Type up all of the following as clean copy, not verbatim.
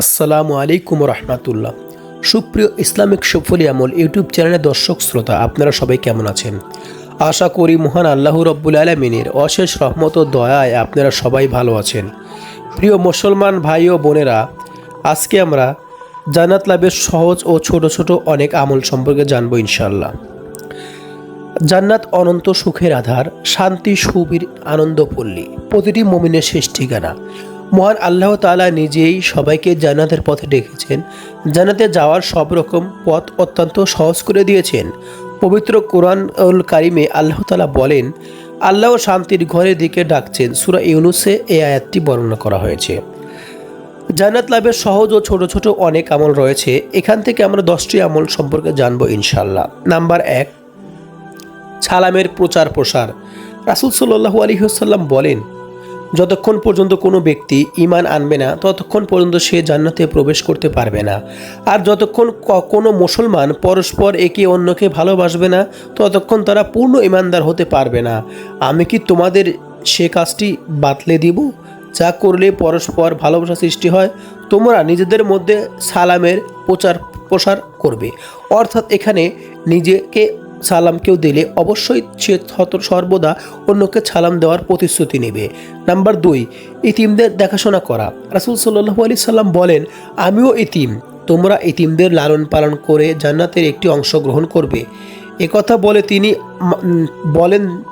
আসসালামু আলাইকুম রহমাতুল্লাহ। সুপ্রিয় ইসলামিক সফলি আমল ইউটিউব চ্যানেলের দর্শক শ্রোতা, আপনারা সবাই কেমন আছেন? আশা করি মহান আল্লাহ রব্বুল আলামিনের অশেষ রহমত ও দয়ায় আপনারা সবাই ভালো আছেন। প্রিয় মুসলমান ভাই ও বোনেরা, আজকে আমরা জান্নাত লাভের সহজ ও ছোট ছোট অনেক আমল সম্পর্কে জানবো ইনশাআল্লাহ। জান্নাত অনন্ত সুখের আধার, শান্তি সুবীর আনন্দপল্লী, প্রতিটি মুমিনের শেষ ঠিকানা। মহান আল্লাহ তাআলা নিজেই সবাইকে জান্নাতের পথে ডেকেছেন। জান্নাতে যাওয়ার সব রকম পথ অত্যন্ত সহজ করে দিয়েছেন। পবিত্র কোরআনুল কারিমে আল্লাহ তাআলা বলেন, আল্লাহ শান্তির ঘরের দিকে ডাকছেন। সূরা ইউনূসে এই আয়াতটি বর্ণনা করা হয়েছে। জান্নাত লাভের সহজ ও ছোট ছোট অনেক আমল রয়েছে। এখান থেকে আমরা 10টি আমল সম্পর্কে জানবো ইনশাআল্লাহ। নাম্বার 1, সালামের প্রচার প্রসার। রাসূল সাল্লাল্লাহু আলাইহি ওয়াসাল্লাম বলেন, যতক্ষণ পর্যন্ত কোনো ব্যক্তি ঈমান আনবে না ততক্ষণ পর্যন্ত সে জান্নাতে প্রবেশ করতে পারবে না। আর যতক্ষণ কোনো মুসলমান পরস্পর একে অন্যকে ভালোবাসবে না ততক্ষণ তারা পূর্ণ ঈমানদার হতে পারবে না। আমি কি তোমাদের সে কাজটি বাতলে দিব যা করলে পরস্পর ভালোবাসা সৃষ্টি হয়? তোমরা নিজেদের মধ্যে সালামের প্রচার প্রসার করবে। অর্থাৎ এখানে নিজেকে সালাম কেউ দিলে অবশ্যই সে সর্বদা অন্যকে সালাম দেওয়ার প্রতিশ্রুতি নেবে। নাম্বার 2, ইতিমদের দেখাশোনা করা। রাসূল সাল্লাল্লাহু আলাইহি সাল্লাম বলেন, আমিও ইতিম, তোমরা ইতিমদের লালন পালন করে জান্নাতের একটি অংশ গ্রহণ করবে। একথা বলে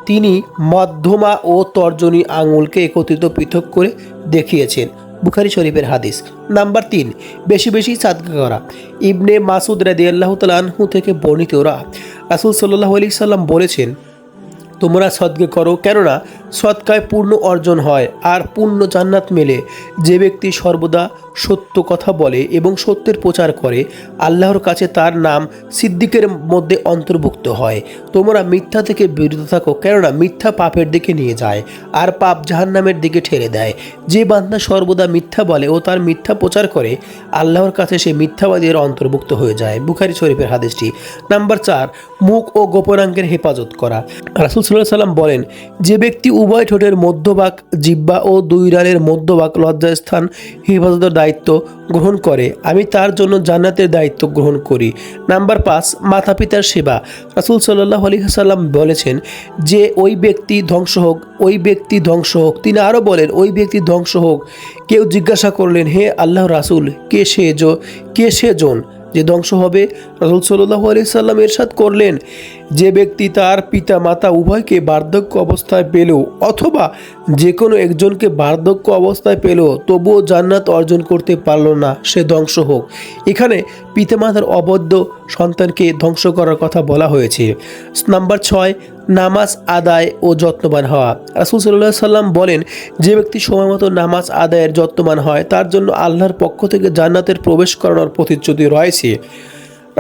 তিনি মধ্যমা ও তর্জনী আঙুলকে একত্রিত পৃথক করে দেখিয়েছেন। বুখারী শরীফের হাদিস। নাম্বার 3, বেশি বেশি সাদকা করা। ইবনে মাসুদ রাদিয়াল্লাহু তাআলা আনহু থেকে বর্ণিত রাসূল সাল্লাল্লাহু আলাইহি সাল্লাম বলেছেন, তোমরা সদকা করো, কেননা সদকায় পূর্ণ অর্জন হয় আর পূর্ণ জান্নাত মেলে। যে ব্যক্তি সর্বদা সত্য কথা বলে এবং সত্যের প্রচার করে, আল্লাহর কাছে তার নাম সিদ্দিকের মধ্যে অন্তর্ভুক্ত হয়। তোমরা মিথ্যা থেকে বিরত থাকো, কেননা মিথ্যা পাপের দিকে নিয়ে যায় আর পাপ জাহান্নামের দিকে ঠেলে দেয়। যে বান্দা সর্বদা মিথ্যা বলে ও তার মিথ্যা প্রচার করে, আল্লাহর কাছে সে মিথ্যাবাদীর অন্তর্ভুক্ত হয়ে যায়। বুখারী শরীফের হাদিসটি। নাম্বার 4, মুখ ও গোপনাঙ্গের হেফাজত করা। রাসূল সাল্লাল্লাহু আলাইহি সাল্লাম বলেন, যে ব্যক্তি উভয় ঠোঁটের মধ্যভাগ, জিহ্বা ও 2 রানের মধ্যভাগ লজ্জাস্থান হেফাজতের দায়িত্ব গ্রহণ করে, আমি তার জন্য জান্নাতের দায়িত্ব গ্রহণ করি। নাম্বার 5, মাতা পিতার সেবা। রাসূল সাল্লাল্লাহু আলাইহি সাল্লাম বলেছেন যে ওই ব্যক্তি ধ্বংস হোক। তিনি আরও বলেন, ওই ব্যক্তি ধ্বংস হোক। কেউ জিজ্ঞাসা করলেন, হে আল্লাহর রাসূল, কে সেজন যে ধ্বংস হবে? রাসূল সাল্লাল্লাহু আলাইহি সাল্লাম ইরশাদ করলেন, যে ব্যক্তি তার পিতা মাতা উভয়কে বার্ধক্য অবস্থায় পেল অথবা যে কোনো একজনকে বার্ধক্য অবস্থায় পেল তবুও জান্নাত অর্জন করতে পারল না, সে ধ্বংস হোক। এখানে পিতামাতার অবদ্ধ সন্তানকে ধ্বংস করার কথা বলা হয়েছে। নাম্বার 6, নামাজ আদায় ও যত্নবান হওয়া। রাসূল সাল্লাল্লাহু আলাইহি সাল্লাম বলেন, যে ব্যক্তি সময়মতো নামাজ আদায়ের যত্নবান হয় তার জন্য আল্লাহর পক্ষ থেকে জান্নাতের প্রবেশ করানোর প্রতিশ্রুতি রয়েছে।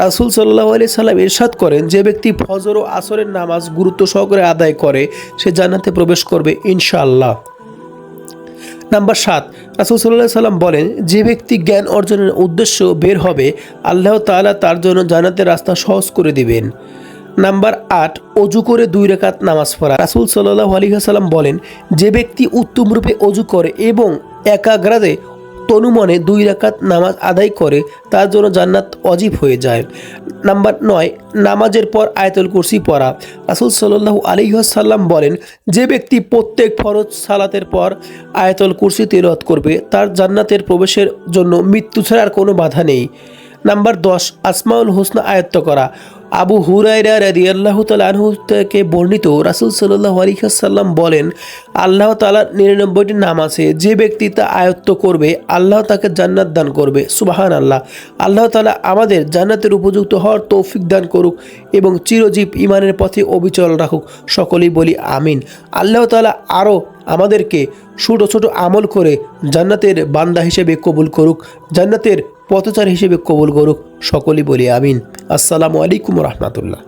রাসূল সাল্লাল্লাহু আলাইহি সাল্লাম ইরশাদ করেন, যে ব্যক্তি ফজর ও আসরের নামাজ গুরুত্ব সহকারে আদায় করে সে জান্নাতে প্রবেশ করবে ইনশাআল্লাহ। নাম্বার 7, রাসূল সাল্লাল্লাহু আলাইহি সাল্লাম বলেন, যে ব্যক্তি জ্ঞান অর্জনের উদ্দেশ্য বের হবে, আল্লাহ তাআলা তার জন্য জান্নাতের রাস্তা সহজ করে দিবেন। নাম্বার 8, অজু করে 2 রাকাত নামাজ পড়া। রাসূল সাল্লাল্লাহু আলাইহি সাল্লাম বলেন, যে ব্যক্তি উত্তম রূপে অজু করে এবং একাগ্রতায় তনুমনে 2 রাকাত নামাজ আদায় করে তার জন্য জান্নাত ওয়াজিব হয়ে যায়। নাম্বার 9, নামাজের পর আয়াতুল কুরসি পড়া। রাসূল সাল্লাল্লাহু আলাইহি ওয়াসাল্লাম বলেন, যে ব্যক্তি প্রত্যেক ফরজ সালাতের পর আয়াতুল কুরসি তিলাওয়াত করবে তার জান্নাতের প্রবেশের জন্য মৃত্যু ছাড়া আর কোনো বাধা নেই। নাম্বার 10, আসমাউল হুসনা আয়ত্ত করা। আবু হুরায়রা রাদিয়াল্লাহু তাআলা আনহু থেকে বর্ণিত রাসূল সাল্লাল্লাহু আলাইহি ওয়াসাল্লাম বলেন, আল্লাহ তাআলার 99টি নাম আছে, যে ব্যক্তি তা আয়ত্ত করবে আল্লাহ তাকে জান্নাত দান করবে। সুবহানাল্লাহ। আল্লাহ তাআলা আমাদের জান্নাতের উপযুক্ত হওয়ার তৌফিক দান করুক এবং চিরজীব ঈমানের পথে অবিচল রাখুক। সকলেই বলি আমিন। আল্লাহ তাআলা আরও আমাদেরকে ছোট ছোট আমল করে জান্নাতের বান্দা হিসেবে কবুল করুক, জান্নাতের পথচারী হিসেবে কবুল করুক। সকলেই বলি আমিন। আসসালামু আলাইকুম রহমতুল্লাহ।